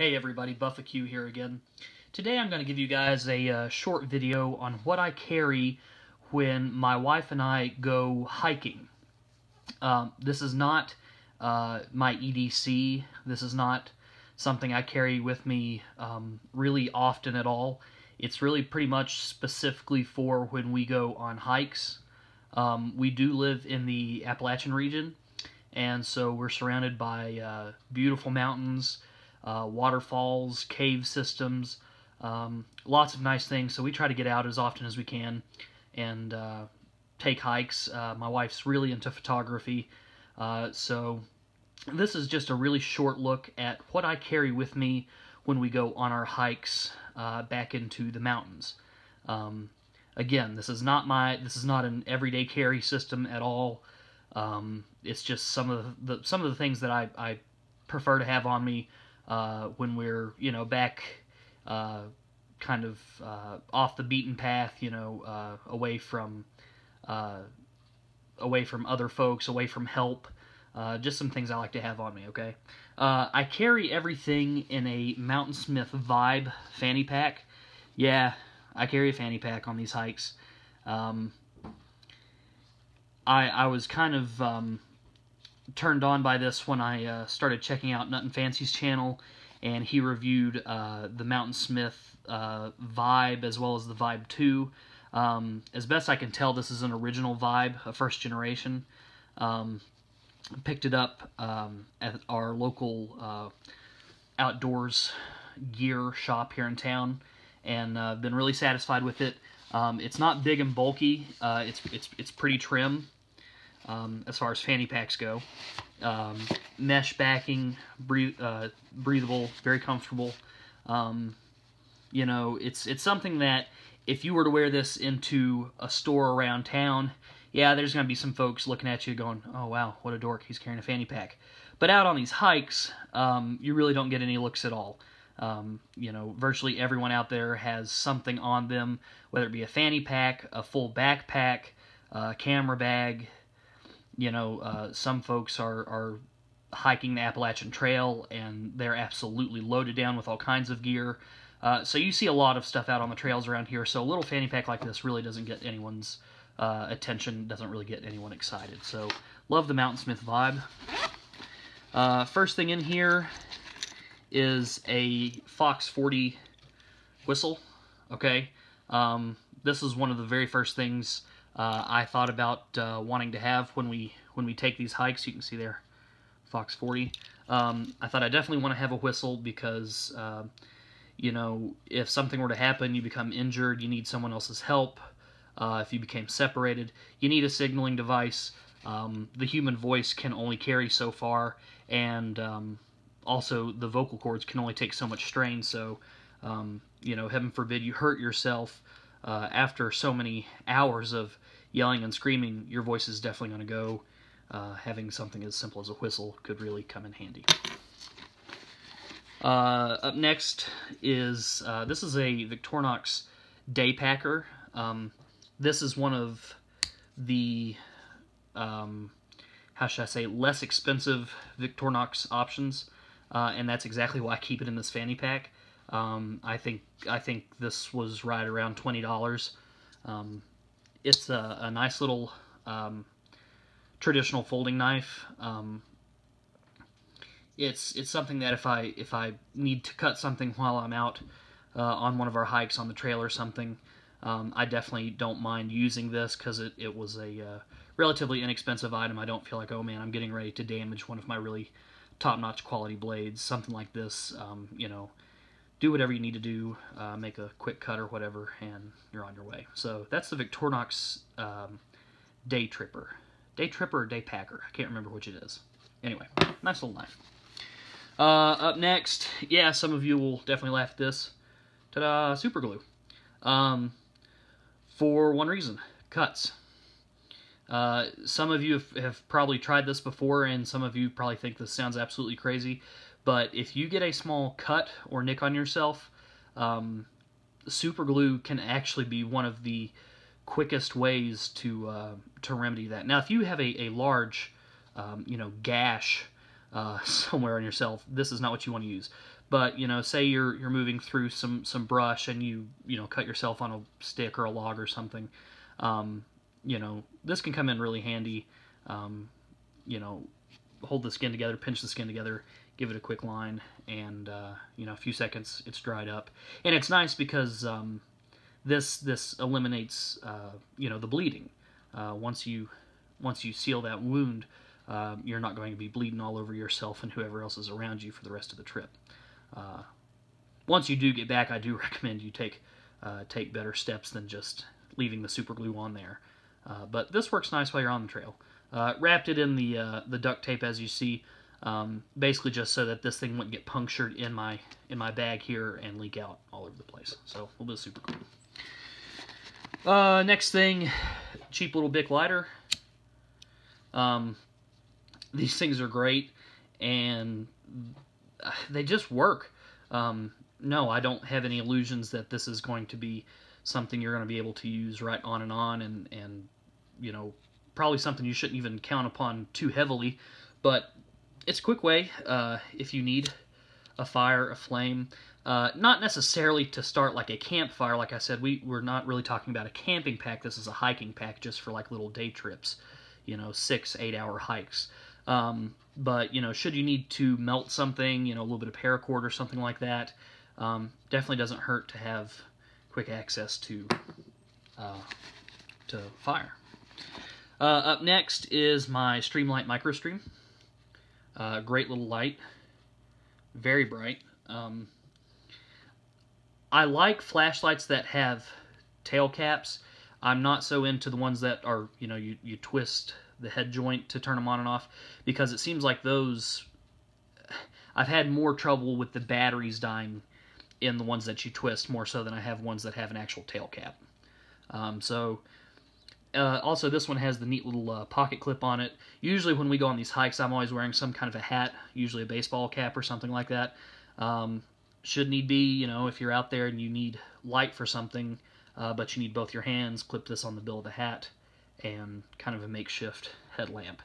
Hey everybody, Buffaque here again. Today I'm going to give you guys a short video on what I carry when my wife and I go hiking. This is not my EDC. This is not something I carry with me really often at all. It's really pretty much specifically for when we go on hikes. We do live in the Appalachian region, and so we're surrounded by beautiful mountains, waterfalls, cave systems, lots of nice things. So we try to get out as often as we can and take hikes. My wife's really into photography, so this is just a really short look at what I carry with me when we go on our hikes back into the mountains. Again, this is not an everyday carry system at all. It's just some of the things that I prefer to have on me when we're, back kind of off the beaten path, away from other folks, away from help. Just some things I like to have on me, okay? I carry everything in a Mountainsmith Vibe fanny pack. Yeah, I carry a fanny pack on these hikes. I was kind of turned on by this when I started checking out Nut and Fancy's channel, and he reviewed the Mountainsmith Vibe as well as the Vibe 2. As best I can tell, this is an original Vibe, a first generation. Picked it up at our local outdoors gear shop here in town, and been really satisfied with it. It's not big and bulky. It's pretty trim. As far as fanny packs go. Mesh backing, breathable, very comfortable. It's something that if you were to wear this into a store around town, yeah, there's going to be some folks looking at you going, oh wow, what a dork, he's carrying a fanny pack. But out on these hikes, you really don't get any looks at all. Virtually everyone out there has something on them, whether it be a fanny pack, a full backpack, a camera bag. Some folks are hiking the Appalachian Trail, and they're absolutely loaded down with all kinds of gear. So you see a lot of stuff out on the trails around here, so a little fanny pack like this really doesn't get anyone's attention, doesn't really get anyone excited. So, love the Mountainsmith Vibe. First thing in here is a Fox 40 whistle, okay? This is one of the very first things I thought about wanting to have when we take these hikes. You can see there, Fox 40. I thought I definitely want to have a whistle because, if something were to happen, you become injured, you need someone else's help. If you became separated, you need a signaling device. The human voice can only carry so far, and also the vocal cords can only take so much strain. So, heaven forbid you hurt yourself. After so many hours of yelling and screaming, your voice is definitely going to go. Having something as simple as a whistle could really come in handy. Up next is, this is a Victorinox day packer. This is one of the, how should I say, less expensive Victorinox options, and that's exactly why I keep it in this fanny pack. I think this was right around $20. It's a nice little traditional folding knife. It's something that if I need to cut something while I'm out on one of our hikes on the trail or something, I definitely don't mind using this because it was a relatively inexpensive item. I don't feel like, oh man, I'm getting ready to damage one of my really top-notch quality blades. Something like this, do whatever you need to do, make a quick cut or whatever, and you're on your way. So that's the Victorinox Day Tripper. Day Tripper or Day Packer? I can't remember which it is. Anyway, nice little knife. Up next, yeah, some of you will definitely laugh at this. Ta-da! Super glue. For one reason, cuts. Some of you have probably tried this before, and some of you probably think this sounds absolutely crazy. But if you get a small cut or nick on yourself, super glue can actually be one of the quickest ways to remedy that. Now, if you have a large, gash somewhere on yourself, this is not what you want to use. But, you know, say you're moving through some brush and you know, cut yourself on a stick or a log or something. You know, this can come in really handy. You know, hold the skin together, pinch the skin together, give it a quick line, and you know, a few seconds, it's dried up. And it's nice because this eliminates you know, the bleeding. Once you seal that wound, you're not going to be bleeding all over yourself and whoever else is around you for the rest of the trip. Once you do get back, I do recommend you take better steps than just leaving the super glue on there. But this works nice while you're on the trail. Wrapped it in the duct tape, as you see, basically just so that this thing wouldn't get punctured in my bag here and leak out all over the place. So a little bit of super glue. Next thing, cheap little Bic lighter. These things are great, and they just work. No, I don't have any illusions that this is going to be something you're going to be able to use right on and you know, probably something you shouldn't even count upon too heavily, but it's a quick way if you need a fire, a flame. Not necessarily to start like a campfire. Like I said, we're not really talking about a camping pack. This is a hiking pack just for like little day trips, you know, 6-8 hour hikes. But, you know, should you need to melt something, you know, a little bit of paracord or something like that, definitely doesn't hurt to have quick access to fire. Up next is my Streamlight MicroStream. Great little light, very bright. I like flashlights that have tail caps. I'm not so into the ones that are, you know, you twist the head joint to turn them on and off, because it seems like those, I've had more trouble with the batteries dying in the ones that you twist more so than I have ones that have an actual tail cap. Also, this one has the neat little pocket clip on it. Usually when we go on these hikes, I'm always wearing some kind of a hat, usually a baseball cap or something like that. Should need be, you know, if you're out there and you need light for something, but you need both your hands, clip this on the bill of the hat, and kind of a makeshift headlamp.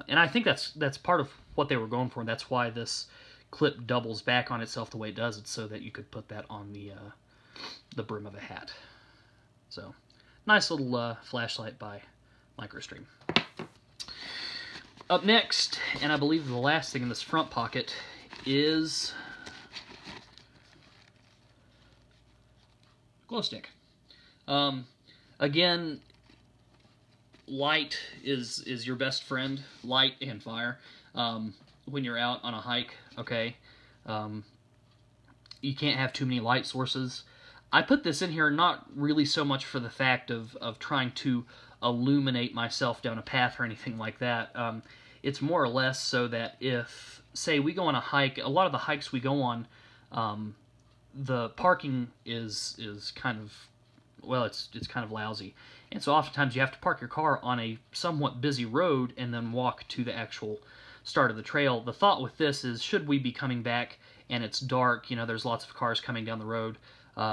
And I think that's part of what they were going for. That's why this clip doubles back on itself the way it does. It's so that you could put that on the brim of a hat. So, nice little flashlight by MicroStream. Up next, and I believe the last thing in this front pocket, is glow stick. Again, light is your best friend. Light and fire. When you're out on a hike, okay, you can't have too many light sources. I put this in here not really so much for the fact of trying to illuminate myself down a path or anything like that. It's more or less so that if, say, we go on a hike, a lot of the hikes we go on, the parking is kind of, well, it's kind of lousy. And so oftentimes you have to park your car on a somewhat busy road and then walk to the actual start of the trail. The thought with this is, should we be coming back and it's dark, you know, there's lots of cars coming down the road,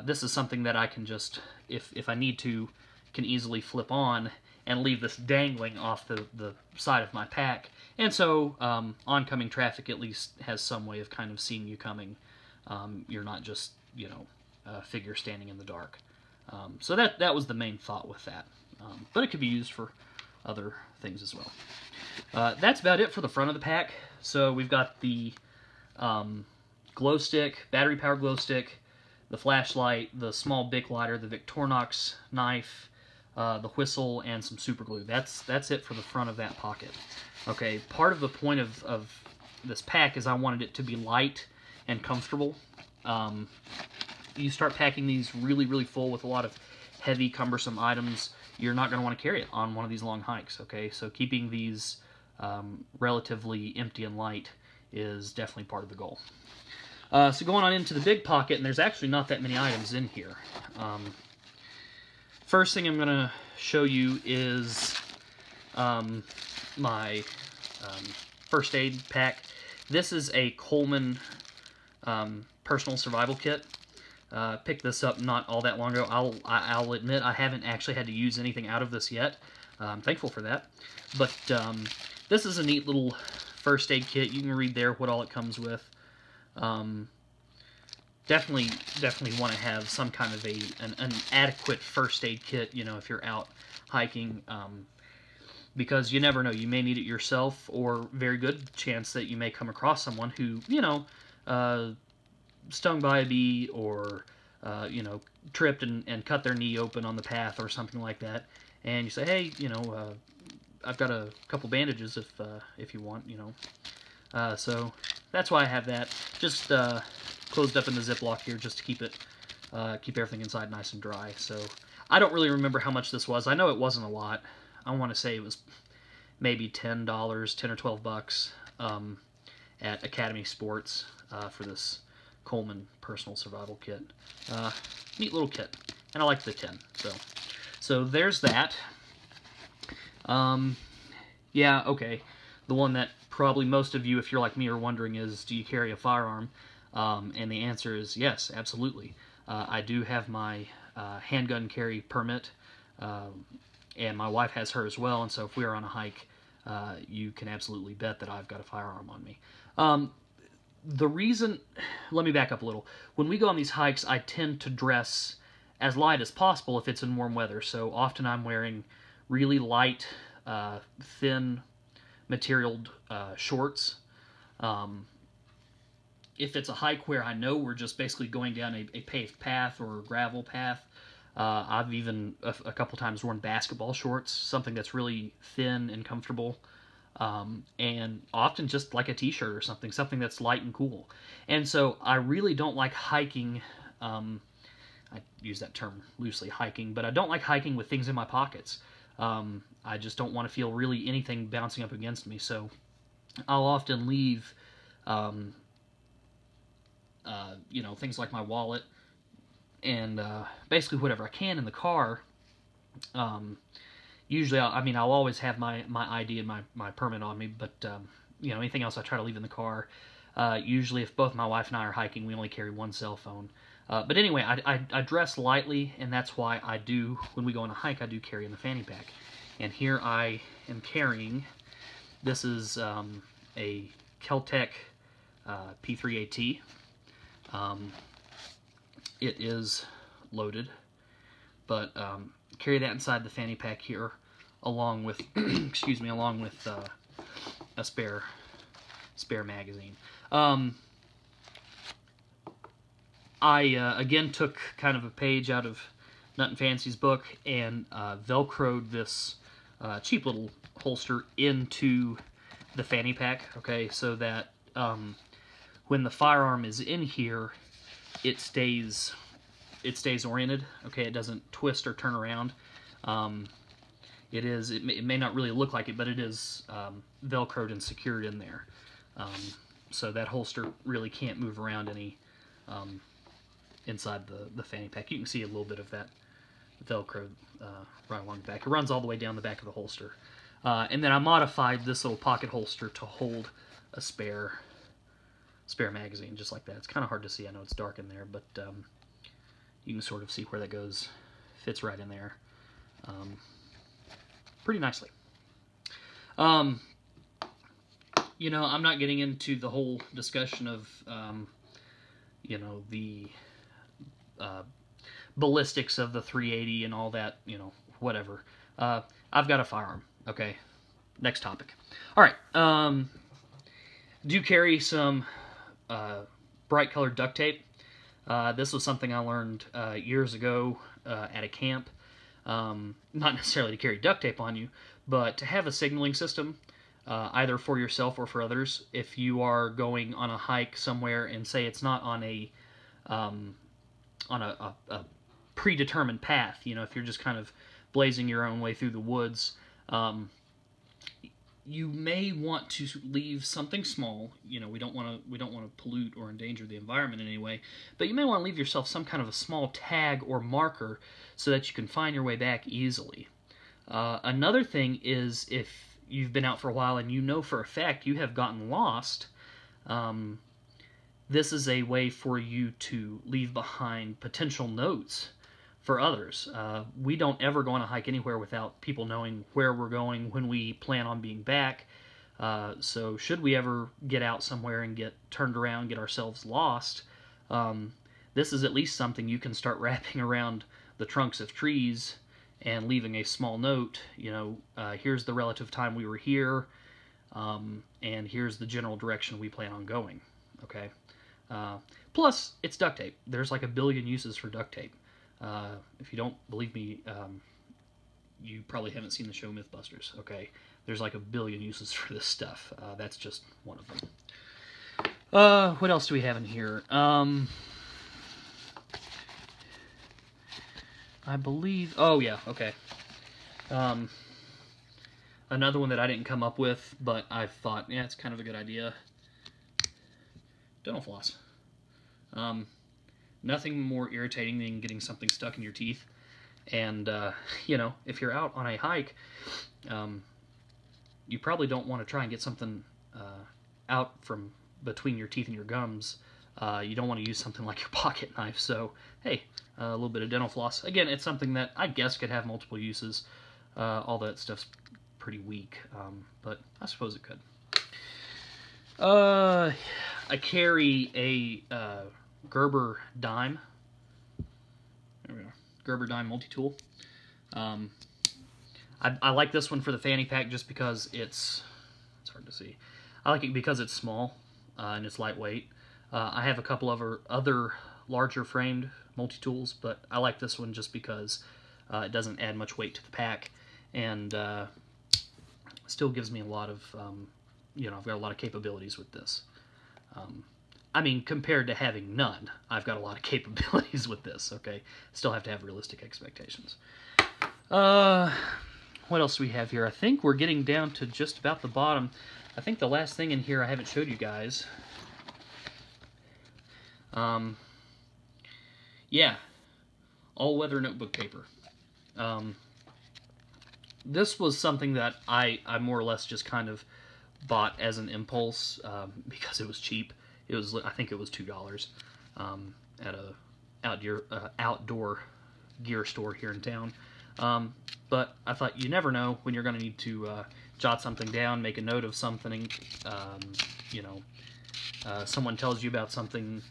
this is something that I can just, if I need to, can easily flip on and leave this dangling off the side of my pack. And so oncoming traffic at least has some way of kind of seeing you coming. You're not just, you know, a figure standing in the dark. So that was the main thought with that. But it could be used for other things as well. That's about it for the front of the pack. So we've got the glow stick, battery-powered glow stick, the flashlight, the small Bic lighter, the Victorinox knife, the whistle, and some super glue. That's it for the front of that pocket. Okay, part of the point of this pack is I wanted it to be light and comfortable. You start packing these really, really full with a lot of heavy, cumbersome items, you're not going to want to carry it on one of these long hikes, okay? So keeping these relatively empty and light is definitely part of the goal. So going on into the big pocket, and there's actually not that many items in here. First thing I'm going to show you is my first aid pack. This is a Coleman personal survival kit. Picked this up not all that long ago. I'll admit I haven't actually had to use anything out of this yet. I'm thankful for that. But this is a neat little first aid kit. You can read there what all it comes with. Definitely want to have some kind of an adequate first aid kit, you know, if you're out hiking, because you never know. You may need it yourself, or very good chance that you may come across someone who, you know, stung by a bee, or, you know, tripped and cut their knee open on the path or something like that, and you say, hey, you know, I've got a couple bandages if you want, you know. So that's why I have that. Just closed up in the Ziploc here, just to keep everything inside nice and dry. So I don't really remember how much this was. I know it wasn't a lot. I want to say it was maybe $10, $10 or $12 at Academy Sports for this Coleman personal survival kit. Neat little kit, and I like the tin. So there's that. Yeah, okay. The one that probably most of you, if you're like me, are wondering is, do you carry a firearm? And the answer is yes, absolutely. I do have my handgun carry permit, and my wife has her as well, and so if we are on a hike, you can absolutely bet that I've got a firearm on me. The reason, let me back up a little. When we go on these hikes, I tend to dress as light as possible if it's in warm weather, so often I'm wearing really light, thin materialed shorts. If it's a hike where I know we're just basically going down a paved path or a gravel path, I've even a couple times worn basketball shorts, something that's really thin and comfortable, and often just like a t-shirt or something that's light and cool. And so I really don't like hiking, I use that term loosely, hiking, but I don't like hiking with things in my pockets. I just don't want to feel really anything bouncing up against me, so I'll often leave, you know, things like my wallet and basically whatever I can in the car. Usually, I'll always have my ID and my permit on me, but you know, anything else I try to leave in the car. Usually, if both my wife and I are hiking, we only carry one cell phone. But anyway, I dress lightly, and that's why I do, when we go on a hike, I do carry in the fanny pack. And here I am carrying, this is a Kel-Tec P3AT. It is loaded, but carry that inside the fanny pack here, along with, excuse me, along with a spare magazine. I again took kind of a page out of Nut and Fancy's book and velcroed this cheap little holster into the fanny pack, okay, so that when the firearm is in here, it stays oriented, okay, it doesn't twist or turn around. It may not really look like it, but it is velcroed and secured in there. So that holster really can't move around any inside the fanny pack. You can see a little bit of that velcro right along the back. It runs all the way down the back of the holster. And then I modified this little pocket holster to hold a spare magazine, just like that. It's kind of hard to see. I know it's dark in there, but you can sort of see where that goes. Fits right in there pretty nicely. You know, I'm not getting into the whole discussion of, you know, the ballistics of the 380 and all that, you know, whatever. I've got a firearm, okay? Next topic. All right, do carry some bright colored duct tape. This was something I learned years ago at a camp. Not necessarily to carry duct tape on you, but to have a signaling system, either for yourself or for others. If you are going on a hike somewhere and say it's not on a predetermined path, you know, if you're just kind of blazing your own way through the woods, you may want to leave something small. You know, we don't want to pollute or endanger the environment in any way, but you may want to leave yourself some kind of a small tag or marker so that you can find your way back easily. Another thing is, if you've been out for a while and you know for a fact you have gotten lost, this is a way for you to leave behind potential notes for others. We don't ever go on a hike anywhere without people knowing where we're going, when we plan on being back. So should we ever get out somewhere and get turned around, get ourselves lost, this is at least something you can start wrapping around the trunks of trees and leaving a small note. You know, here's the relative time we were here, and here's the general direction we plan on going. Okay. Plus, it's duct tape. There's like a billion uses for duct tape. If you don't believe me, you probably haven't seen the show Mythbusters. Okay. There's like a billion uses for this stuff. That's just one of them. What else do we have in here? I believe... Oh, yeah, okay. Another one that I didn't come up with, but I thought, yeah, it's kind of a good idea. Dental floss. Nothing more irritating than getting something stuck in your teeth. And, you know, if you're out on a hike, you probably don't want to try and get something out from between your teeth and your gums. You don't want to use something like your pocket knife. So, hey, a little bit of dental floss. Again, it's something that I guess could have multiple uses. All that stuff's pretty weak, but I suppose it could. I carry a Gerber dime. There we go. Gerber dime multi-tool. I like this one for the fanny pack just because it's hard to see. I like it because it's small and it's lightweight. I have a couple of other larger framed multi-tools, but I like this one just because it doesn't add much weight to the pack, and still gives me a lot of, you know, I've got a lot of capabilities with this. I mean, compared to having none, I've got a lot of capabilities with this, okay? Still have to have realistic expectations. What else do we have here? I think we're getting down to just about the bottom. I think the last thing in here I haven't showed you guys. Yeah, all-weather notebook paper. This was something that I more or less just kind of bought as an impulse because it was cheap. It was, I think it was $2 at a outdoor gear store here in town. But I thought you never know when you're going to need to jot something down, make a note of something. You know, someone tells you about something,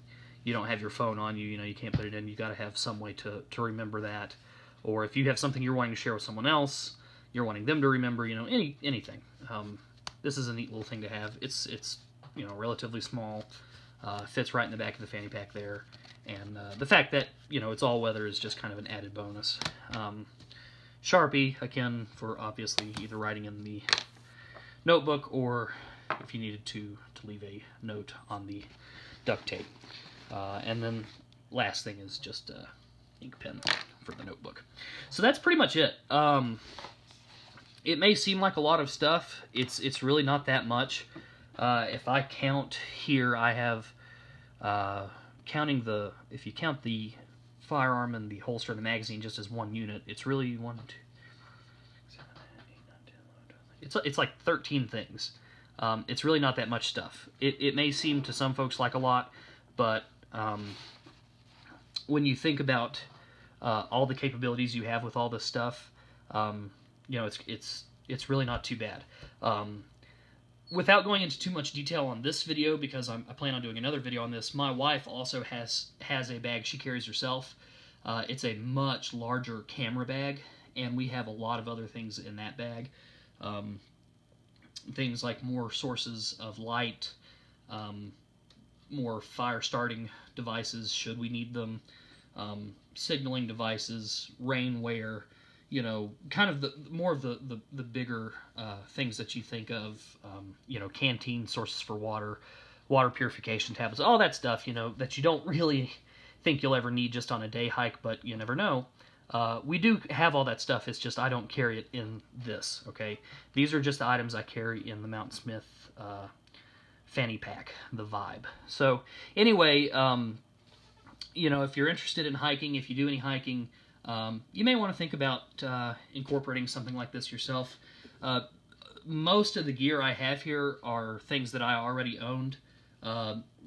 you don't have your phone on you, you know, you can't put it in. You got to have some way to remember that. Or if you have something you're wanting to share with someone else, you're wanting them to remember, you know, anything. This is a neat little thing to have. It's you know, relatively small, fits right in the back of the fanny pack there, and the fact that, you know, it's all weather is just kind of an added bonus. Sharpie, again, for obviously either writing in the notebook or if you needed to leave a note on the duct tape. And then last thing is just a ink pen for the notebook. So that's pretty much it. It may seem like a lot of stuff. It's really not that much. If I count here, I have, if you count the firearm and the holster and the magazine just as one unit, it's really 1, 2, 7, 8, 9, 10, 11, 12. It's like 13 things. It's really not that much stuff. It may seem to some folks like a lot, but when you think about all the capabilities you have with all this stuff, you know, it's really not too bad. Without going into too much detail on this video, because I plan on doing another video on this, my wife also has a bag she carries herself. It's a much larger camera bag, and we have a lot of other things in that bag. Things like more sources of light, more fire starting devices should we need them, signaling devices, rainwear, you know, kind of more of the bigger things that you think of, you know, canteen sources for water, water purification tablets, all that stuff, you know, that you don't really think you'll ever need just on a day hike, but you never know. We do have all that stuff, it's just I don't carry it in this, okay? These are just the items I carry in the Mountainsmith fanny pack, the Vibe. So, anyway, you know, if you're interested in hiking, if you do any hiking, you may want to think about incorporating something like this yourself. Most of the gear I have here are things that I already owned.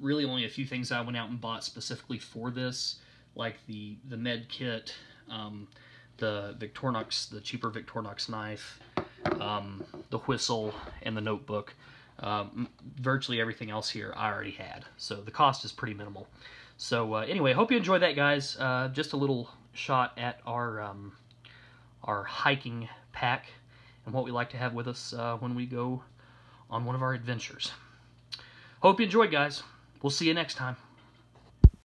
Really only a few things I went out and bought specifically for this, like the med kit, the Victorinox, the cheaper Victorinox knife, the whistle, and the notebook. Virtually everything else here I already had, so the cost is pretty minimal. So anyway, hope you enjoyed that, guys. Just a little shot at our hiking pack and what we like to have with us when we go on one of our adventures. Hope you enjoyed, guys. We'll see you next time.